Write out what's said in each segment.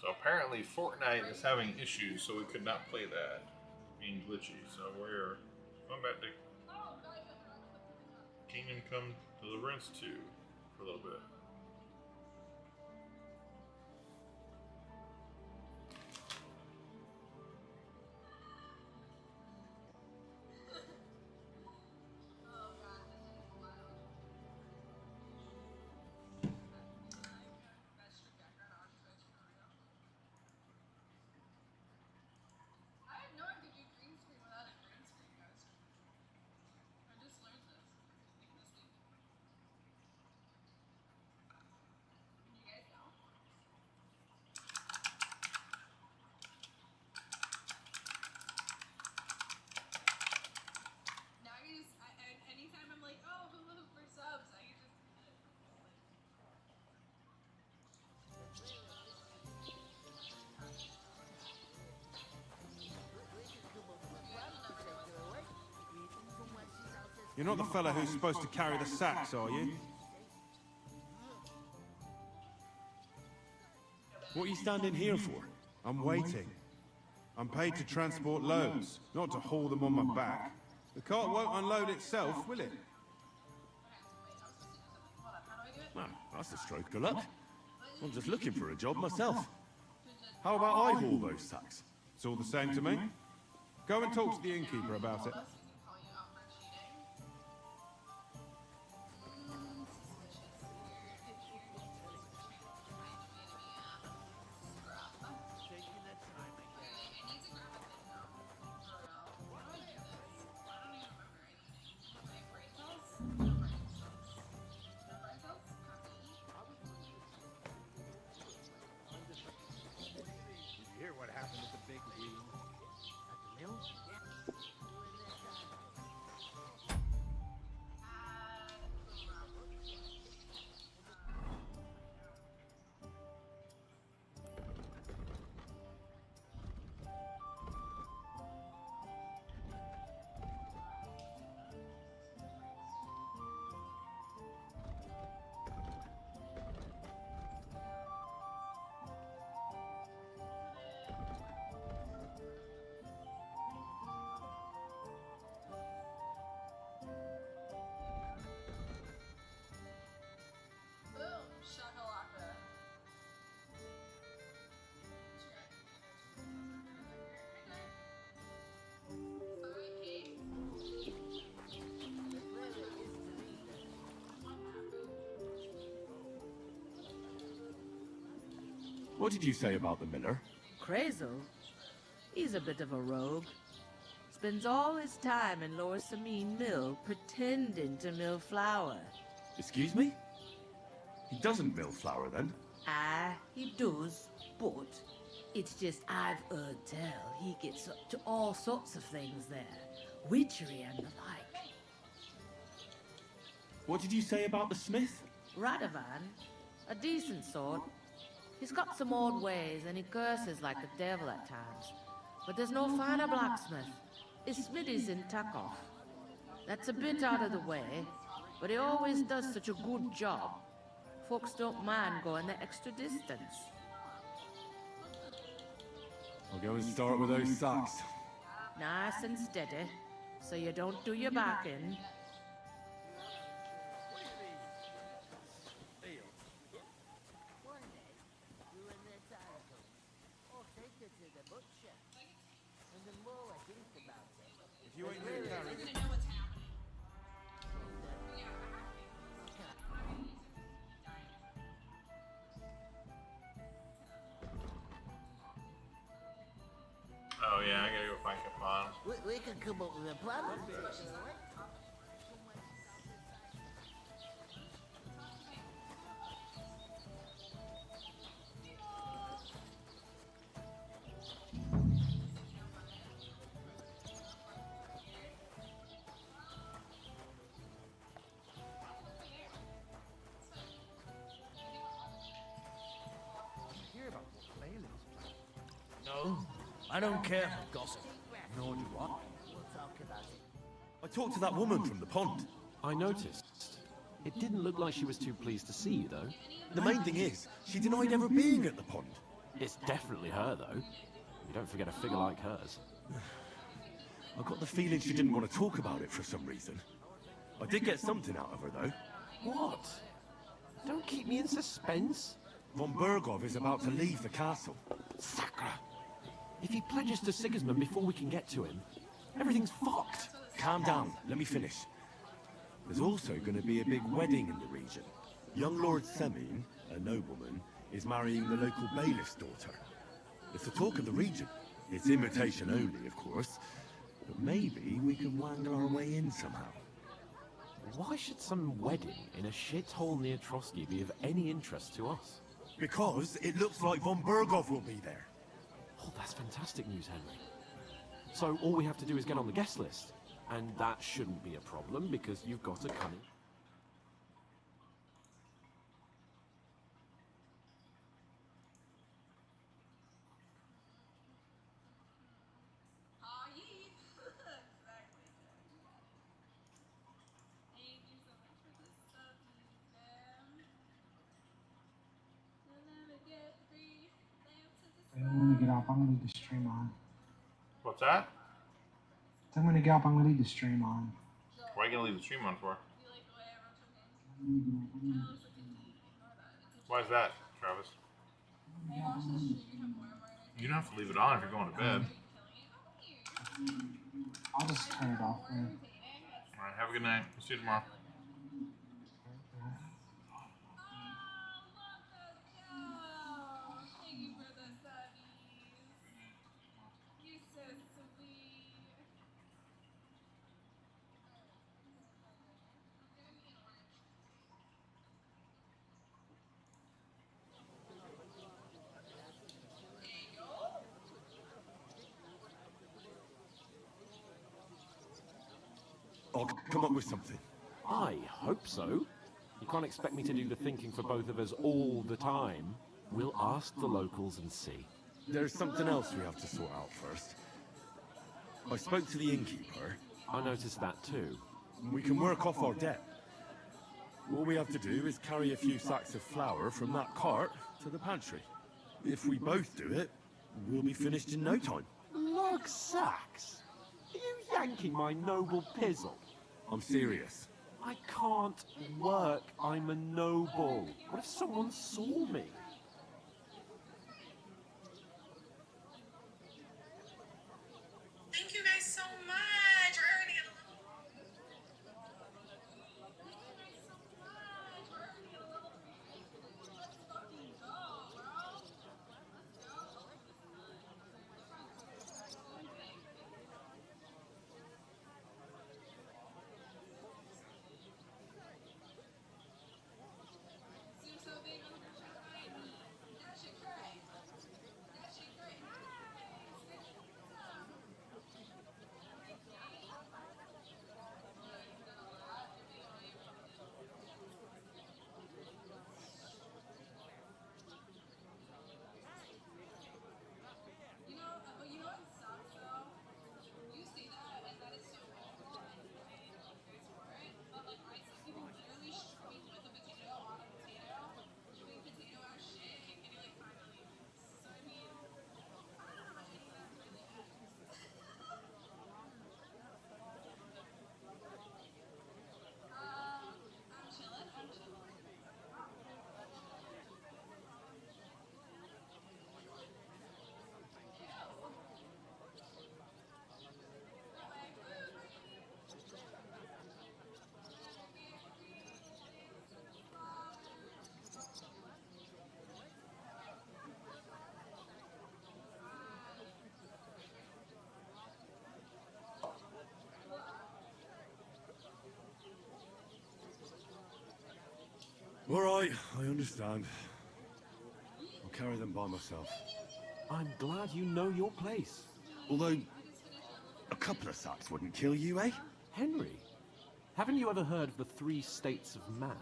So apparently Fortnite is having issues, so we could not play that, being glitchy. So we're going back to Kingdom Come Deliverance 2 for a little bit. You're not the fella who's supposed to carry the sacks, are you? What are you standing here for? I'm waiting. I'm paid to transport loads, not to haul them on my back. The cart won't unload itself, will it? Well, that's a stroke of luck. I'm just looking for a job myself. How about I haul those sacks? It's all the same to me. Go and talk to the innkeeper about it. What did you say about the miller? Crazel? He's a bit of a rogue. Spends all his time in Lower Samine Mill pretending to mill flour. Excuse me? He doesn't mill flour, then? Aye, he does, but it's just I've heard tell he gets up to all sorts of things there. Witchery and the like. What did you say about the smith? Radovan, a decent sort. He's got some odd ways and he curses like the devil at times. But there's no finer blacksmith. His smithy's in Takov. That's a bit out of the way, but he always does such a good job. Folks don't mind going the extra distance. I'll go and start with those sacks. Nice and steady, so you don't do your back in. If you ain't getting carried... Oh yeah, I gotta go find Capon. We can come up with a plan. No, I don't care for gossip. Nor do I. We'll talk about it. I talked to that woman from the pond. I noticed. It didn't look like she was too pleased to see you, though. The main thing is, she denied ever being at the pond. It's definitely her, though. You don't forget a figure like hers. I got the feeling she didn't want to talk about it for some reason. I did get something out of her, though. What? Don't keep me in suspense. Von Bergov is about to leave the castle. Sacre! If he pledges to Sigismund before we can get to him, everything's fucked. Calm down, let me finish. There's also going to be a big wedding in the region. Young Lord Semin, a nobleman, is marrying the local bailiff's daughter. It's the talk of the region. It's invitation only, of course. But maybe we can wangle our way in somehow. Why should some wedding in a shithole near Trotsky be of any interest to us? Because it looks like Von Bergov will be there. Oh, that's fantastic news, Henry. So all we have to do is get on the guest list. And that shouldn't be a problem because you've got a cunning... I'm gonna get off. I'm gonna leave the stream on. What's that? I'm gonna get off. I'm gonna leave the stream on. Why are you gonna leave the stream on for? Why is that, Travis? You don't have to leave it on if you're going to bed. I'll just turn it off. Man. Alright, have a good night. We'll see you tomorrow. I'll come up with something. I hope so. You can't expect me to do the thinking for both of us all the time. We'll ask the locals and see. There's something else we have to sort out first. I spoke to the innkeeper. I noticed that too. We can work off our debt. All we have to do is carry a few sacks of flour from that cart to the pantry. If we both do it, we'll be finished in no time. Lug sacks? Are you yanking my noble pizzle? I'm serious. I can't work. I'm a noble. What if someone saw me? Thank you guys so much. We're already at a level. Let's fucking go, bro. Let's go. Seems so big on the shine. That shit cray. That shit cray. Nice. You know what sucks though? You see that, and that is so awful, and I cares for it. But like, I see people literally struggling with a potato on a potato, doing potato ass shit, and getting like 5 million views. So I mean, I don't know how much any of that really adds. I'm chilling. I'm chilling. All right, I understand. I'll carry them by myself. I'm glad you know your place. Although, a couple of sacks wouldn't kill you, eh? Henry, haven't you ever heard of the 3 states of man?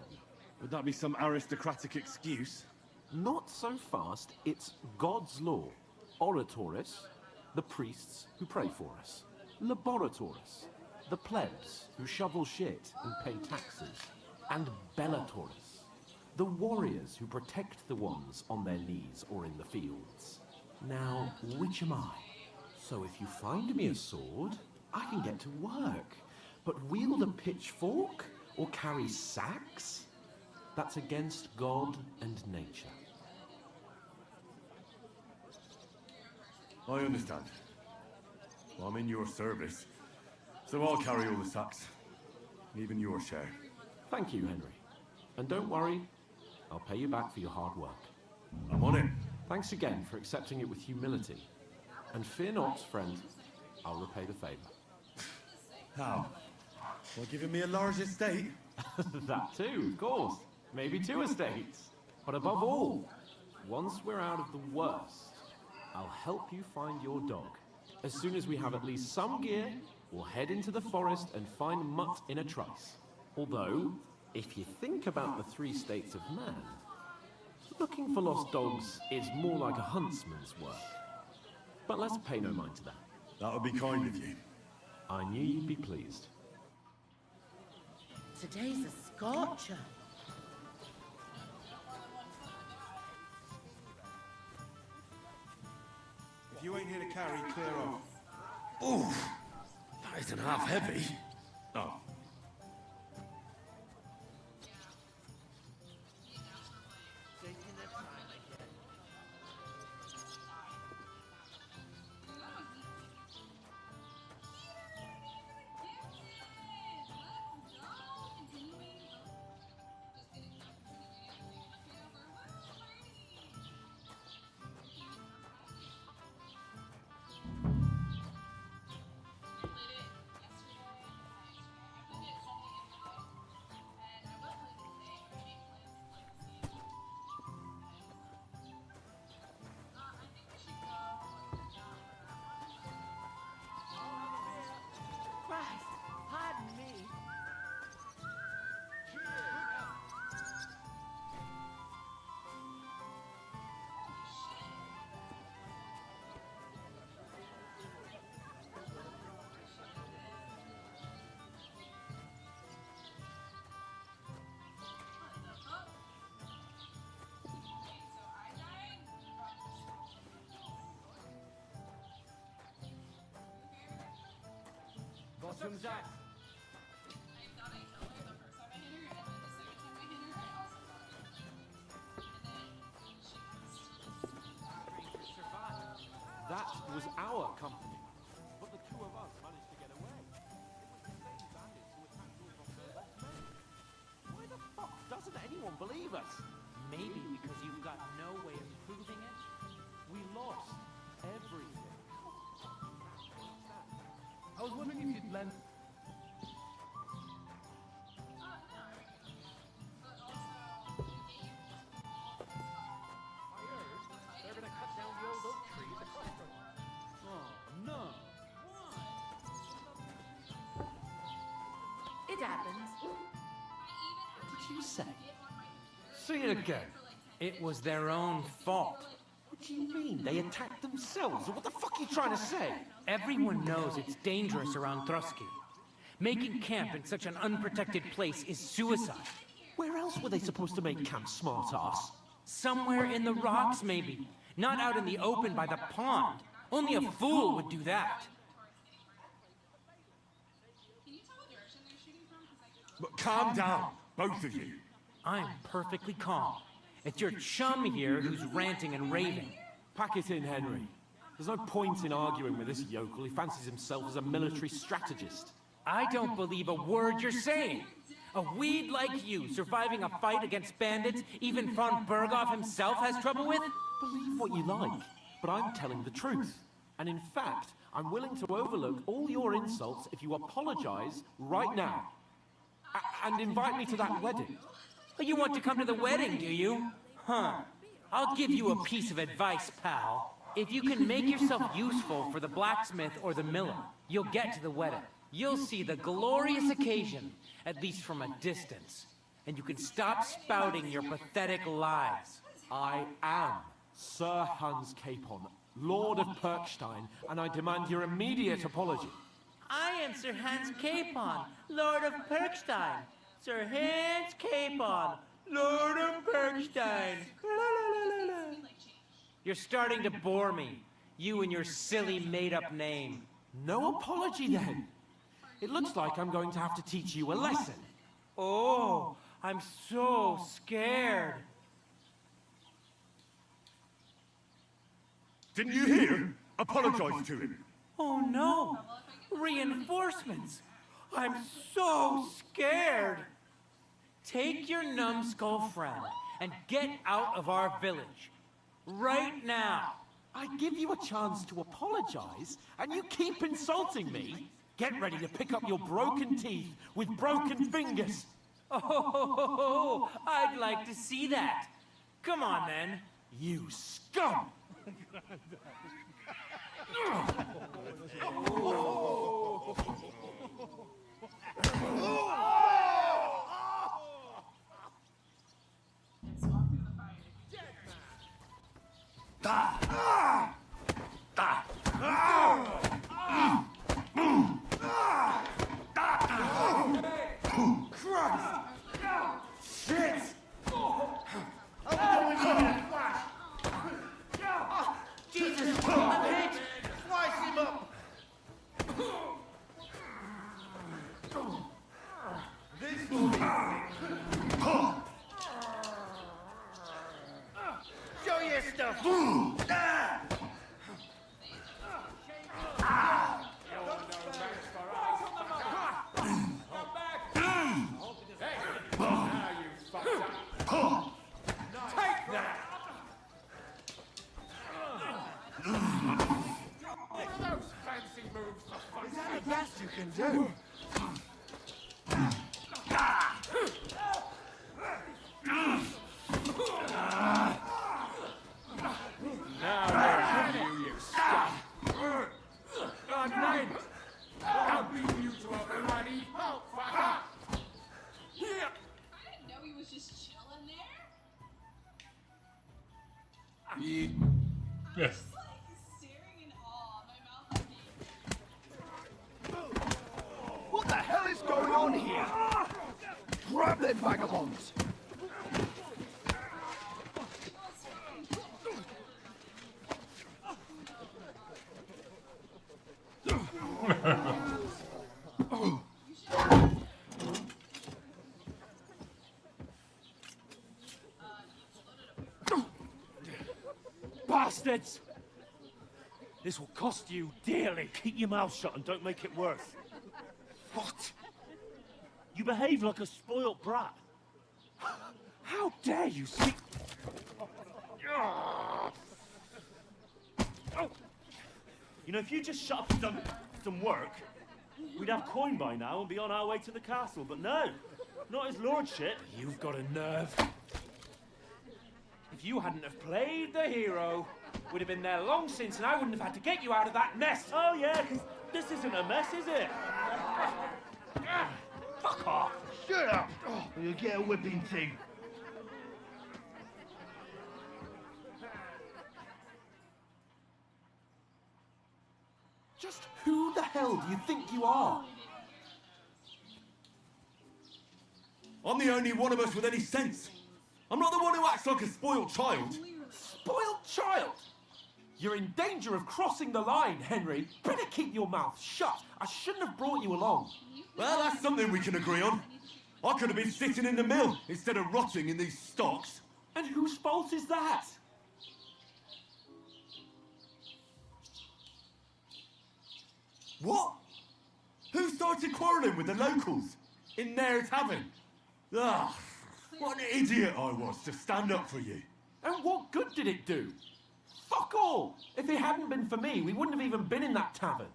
Would that be some aristocratic excuse? Not so fast. It's God's law. Oratoris, the priests who pray for us. Laboratoris, the plebs who shovel shit and pay taxes. And Bellatoris, The warriors who protect the ones on their knees or in the fields. Now, which am I? So if you find me a sword, I can get to work. But wield a pitchfork or carry sacks? That's against God and nature. I understand. Well, I'm in your service, so I'll carry all the sacks. Even your share. Thank you, Henry. And don't worry, I'll pay you back for your hard work. I'm on it. Thanks again for accepting it with humility. And fear not, friend, I'll repay the favor. How? By giving me a large estate? That too, of course. Maybe 2 estates. But above all, once we're out of the worst, I'll help you find your dog. As soon as we have at least some gear, we'll head into the forest and find Mutt in a trice. Although, if you think about the 3 states of man, looking for lost dogs is more like a huntsman's work. But let's pay no mind to that. That would be kind of you. I knew you'd be pleased. Today's a scorcher. If you ain't here to carry, clear off. Oof! That isn't half heavy. Oh. Christ, pardon me. Bottoms up. That was our company. But the 2 of us managed to get away. It was the same bandits who attacked you from the left main. Why the fuck doesn't anyone believe us? Maybe because you've got no way of proving it. We lost everything. I was wondering if you'd lend... They're gonna cut down the old oak trees across the... Oh, no. It happens. What did you say? Say it again. It was their own fault. What do you mean? They attacked themselves? What the fuck are you trying to say? Everyone knows it's dangerous around Trusky. Making camp in such an unprotected place is suicide. Where else were they supposed to make camp, smart-ass? Somewhere in the rocks, maybe. Not out in the open by the pond. Only a fool would do that. But calm down, both of you. I'm perfectly calm. It's your chum here who's ranting and raving. Pack it in, Henry. There's no point in arguing with this yokel. He fancies himself as a military strategist. I don't believe a word you're saying. A weed like you surviving a fight against bandits even von Berghoff himself has trouble with? Believe what you like, but I'm telling the truth. And in fact, I'm willing to overlook all your insults if you apologize right now. And invite me to that wedding. Oh, you want to come to the wedding, do you? Huh. I'll give you a piece of advice, pal. If you can make yourself useful for the blacksmith or the miller, you'll get to the wedding. You'll see the glorious occasion, at least from a distance. And you can stop spouting your pathetic lies. I am Sir Hans Capon, Lord of Perkstein, and I demand your immediate apology. I am Sir Hans Capon, Lord of Perkstein. Sir Hans Capon, Lord of Bergstein. You're starting to bore me. You and your silly made-up name. No apology then. It looks like I'm going to have to teach you a lesson. Oh, I'm so scared. Didn't you hear? Apologize to him. Oh no! Reinforcements! I'm so scared! Take your numbskull friend and get out of our village. Right now! I give you a chance to apologize, and you keep insulting me? Get ready to pick up your broken teeth with broken fingers. Oh, I'd like to see that. Come on then. You scum! I didn't know he was just chilling there. Yes. Just like staring in awe, my mouth agape. What the hell is going on here? Grab them vagabonds! Bastards! This will cost you dearly. Keep your mouth shut and don't make it worse. What? You behave like a spoilt brat. How dare you speak... You know, if you just shut up and done some work, we'd have coin by now and be on our way to the castle, but no, not his lordship. You've got a nerve. If you hadn't have played the hero, we'd have been there long since and I wouldn't have had to get you out of that nest. Oh yeah, because this isn't a mess, is it? Fuck off. Shut up! Or you'll get a whipping too. Just who the hell do you think you are? I'm the only one of us with any sense. I'm not the one who acts like a spoiled child. Spoiled child? You're in danger of crossing the line, Henry. Better keep your mouth shut. I shouldn't have brought you along. Well, that's something we can agree on. I could have been sitting in the mill instead of rotting in these stocks. And whose fault is that? What? Who started quarrelling with the locals in their tavern? Ah, what an idiot I was to stand up for you. And what good did it do? Fuck all! If it hadn't been for me, we wouldn't have even been in that tavern.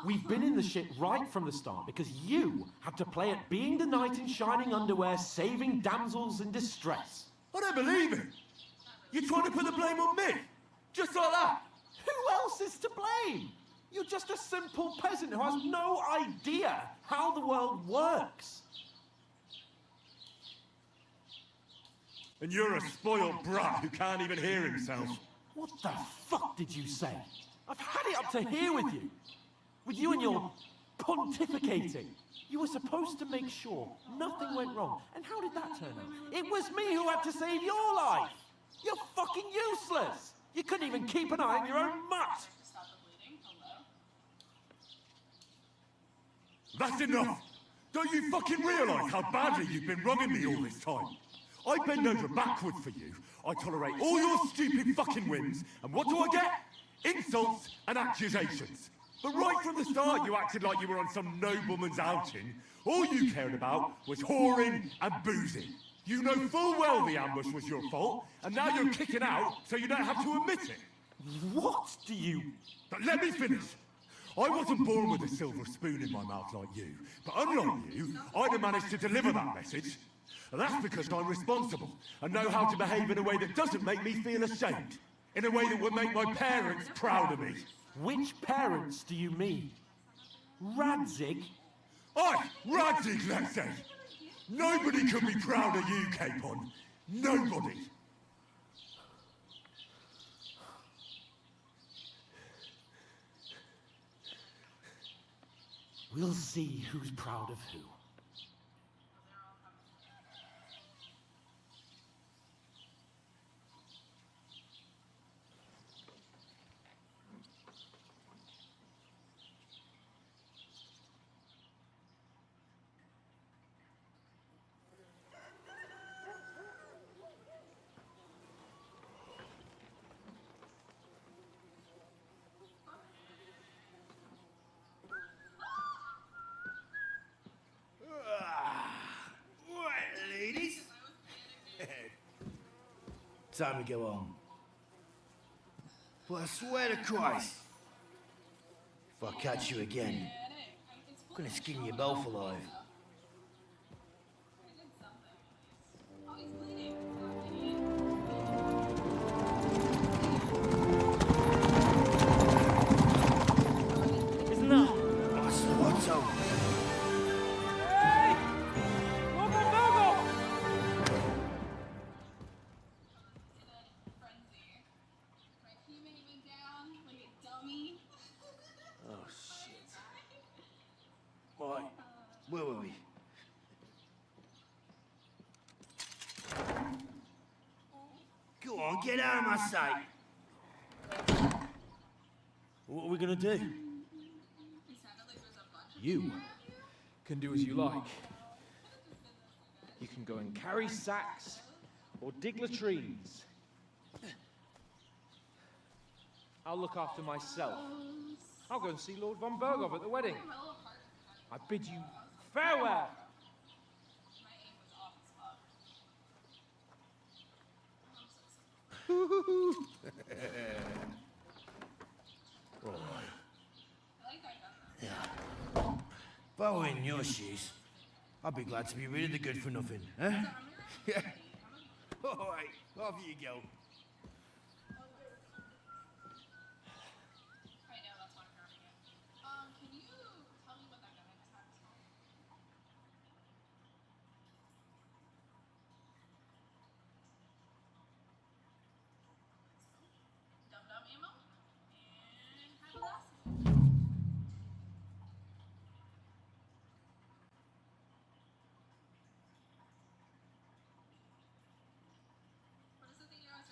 We've been in the shit right from the start because you had to play at being the knight in shining underwear, saving damsels in distress. I don't believe it. You're trying to put the blame on me? Just like that? Who else is to blame? You're just a simple peasant who has no idea how the world works. And you're a spoiled brat who can't even hear himself. What the fuck did you say? I've had it up to here with you. With you and your pontificating. You were supposed to make sure nothing went wrong. And how did that turn out? It was me who had to save your life. You're fucking useless. You couldn't even keep an eye on your own mutt. Stop the bleeding. Hello. That's enough! Don't you fucking realise how badly you've been wronging me all this time? I bend over backwards for you, I tolerate all your stupid fucking whims, and what do I get? Insults and accusations. But right from the start you acted like you were on some nobleman's outing. All you cared about was whoring and boozing. You know full well the ambush was your fault, and now you're kicking out so you don't have to admit it. What do you... But let me finish. I wasn't born with a silver spoon in my mouth like you, but unlike you, I'd have managed to deliver that message. And that's because I'm responsible, and know how to behave in a way that doesn't make me feel ashamed. In a way that would make my parents proud of me. Which parents do you mean? Radzig? Aye, Radzig, let's say. Nobody could be proud of you, Capon. Nobody. We'll see who's proud of who. Right, ladies. Time to go home. But I swear to Christ, if I catch you again, I'm gonna skin you both alive. Oh, he's bleeding. Isn't that... What's up? Hey! Wobble-bobble! Frenzy. My teammate went down like a dummy. Oh, shit. Right, where were we? Go on, get out of my sight. What are we gonna do? He sounded like there's a bunch of You can do as you like. You can go and carry sacks or dig latrines. I'll look after myself. I'll go and see Lord von Bergov at the wedding. I bid you farewell. my aim was off as fuck. All right. I like that gun. If I were in your shoes, I'd be glad to be rid of the good for nothing, huh? Yeah. All right, off you go. I know that's why I'm grabbing it. Can you tell me what that gun I just had is called? Dum-dum ammo and high velocity. What is the thing you always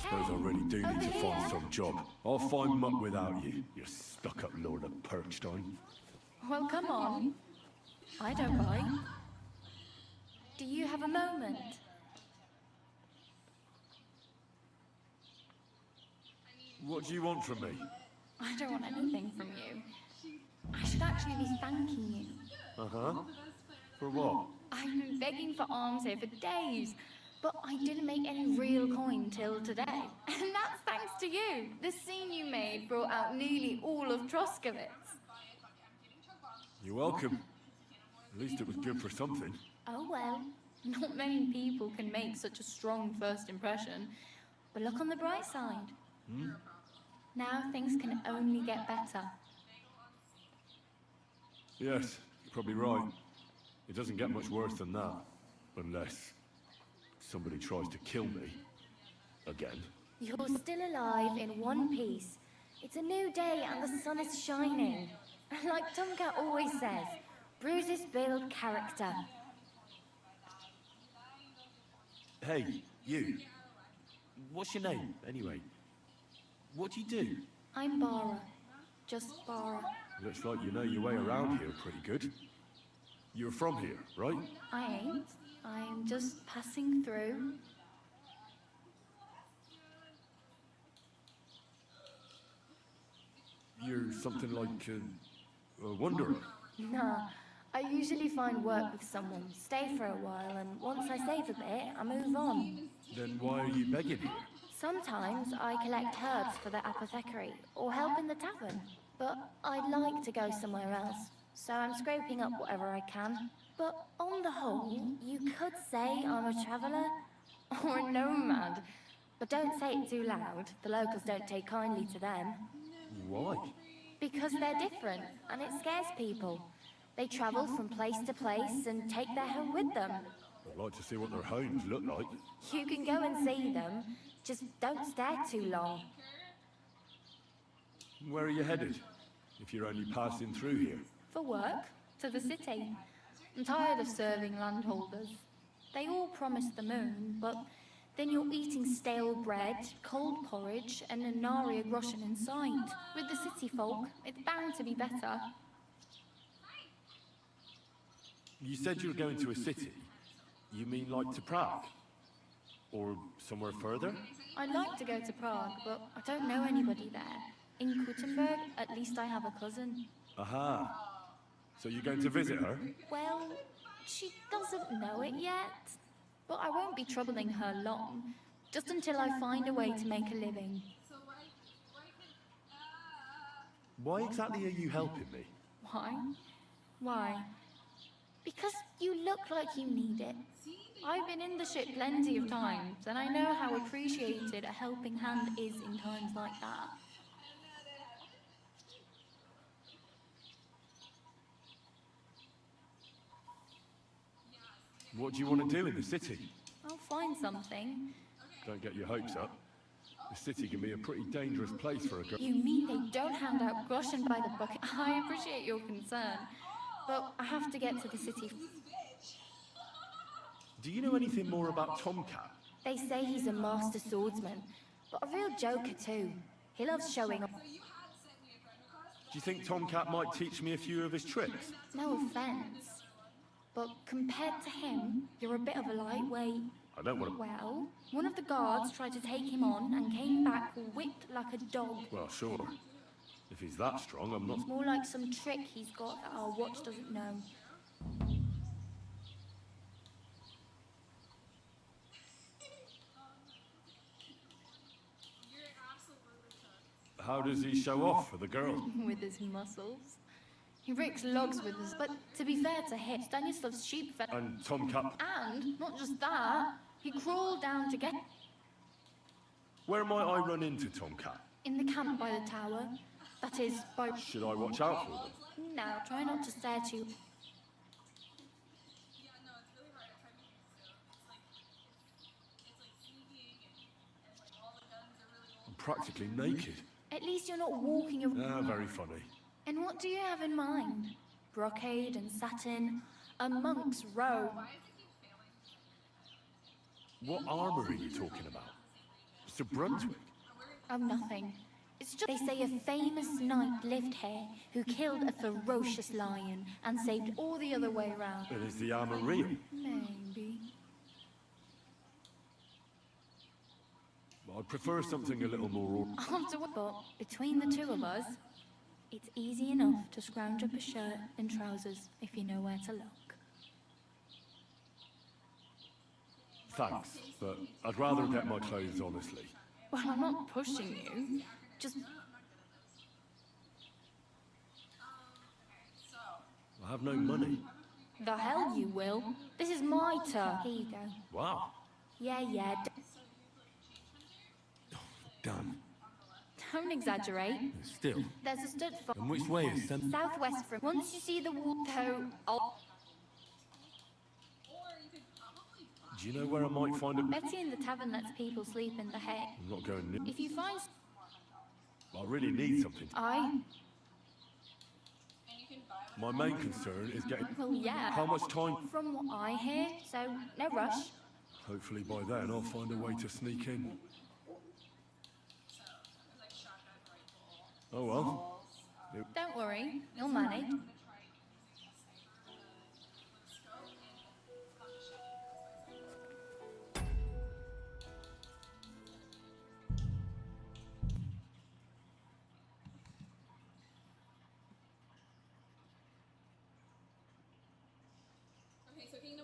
suppose I really do need to find some job. I'll find muck without you, you stuck-up Lord of Perkstein. Well, come on. I don't mind. Do you have a moment? What do you want from me? I don't want anything from you. I should actually be thanking you. Uh-huh. For what? I've been begging for alms here for days, but I didn't make any real coin till today. And that's thanks to you. The scene you made brought out nearly all of Troskowitz. You're welcome. At least it was good for something. Oh well, not many people can make such a strong first impression. But look on the bright side. Hmm? Now things can only get better. Yes, you're probably right. It doesn't get much worse than that. Unless somebody tries to kill me. Again. You're still alive in one piece. It's a new day and the sun is shining. Like Tomcat always says, bruises build character. Hey, you. What's your name, anyway? What do you do? I'm Bara. Just Bara. Looks like you know your way around here pretty good. You're from here, right? I ain't. I'm just passing through. You're something like a wanderer. Nah, I usually find work with someone, stay for a while, and once I save a bit, I move on. Then why are you begging here? Sometimes I collect herbs for the apothecary, or help in the tavern. But I'd like to go somewhere else, so I'm scraping up whatever I can. But on the whole, you could say I'm a traveller, or a nomad. But don't say it too loud, the locals don't take kindly to them. Why? Because they're different, and it scares people. They travel from place to place and take their home with them. I'd like to see what their homes look like. You can go and see them, just don't stare too long. Where are you headed? If you're only passing through here? For work, to the city. I'm tired of serving landholders. They all promise the moon, but then you're eating stale bread, cold porridge, and a nary a groschen in sight. With the city folk, it's bound to be better. You said you were going to a city. You mean like to Prague? Or somewhere further? I'd like to go to Prague, but I don't know anybody there. In Kuttenberg, at least I have a cousin. Aha. So you're going to visit her? Well, she doesn't know it yet. But I won't be troubling her long. Just until I find a way to make a living. Why exactly are you helping me? Why? Why? Because you look like you need it. I've been in the ship plenty of times, and I know how appreciated a helping hand is in times like that. What do you want to do in the city? I'll find something. Don't get your hopes up. The city can be a pretty dangerous place for a girl. You mean they don't hand out groschen by the bucket? I appreciate your concern, but I have to get to the city. Do you know anything more about Tomcat? They say he's a master swordsman, but a real joker too. He loves showing off. Do you think Tomcat might teach me a few of his tricks? No offense, but compared to him, you're a bit of a lightweight. I don't want to... Well, one of the guards tried to take him on and came back whipped like a dog. Well, sure. If he's that strong, I'm not... It's more like some trick he's got that our watch doesn't know. How does he show off for the girl? With his muscles. He breaks logs with us, but to be fair to him, Stanislav's sheep fed. And Tomcat... And, not just that, he crawled down to get... Where might I run into Tomcat? In the camp by the tower. That is, by... Should I watch out for them? Now, try not to stare too... I'm practically naked. At least you're not walking around... Ah, very funny. And what do you have in mind? Brocade and satin, a monk's robe. What armor are you talking about? to Brunswick? Oh, nothing. It's just they say a famous knight lived here who killed a ferocious lion and saved all the other way around. And is the armor real? Maybe. I'd prefer something a little more... But between the two of us, it's easy enough to scrounge up a shirt and trousers if you know where to look. Thanks, but I'd rather get my clothes honestly. Well, I'm not pushing you. Just I have no money. the hell you will. This is my turn. Here you go. Wow. Yeah. Done. Don't exaggerate. Still. There's a stud farm And which way is Sem... southwest from. Once you see the wall, I'll... Do you know where I might find a... Betty in the tavern lets people sleep in the hay. I'm not going near... If you find... I really need something. I... My main concern is getting... Well, yeah. How much time... From what I hear, so no rush. Hopefully by then I'll find a way to sneak in. Oh well. Don't worry, you'll manage. Okay, so can you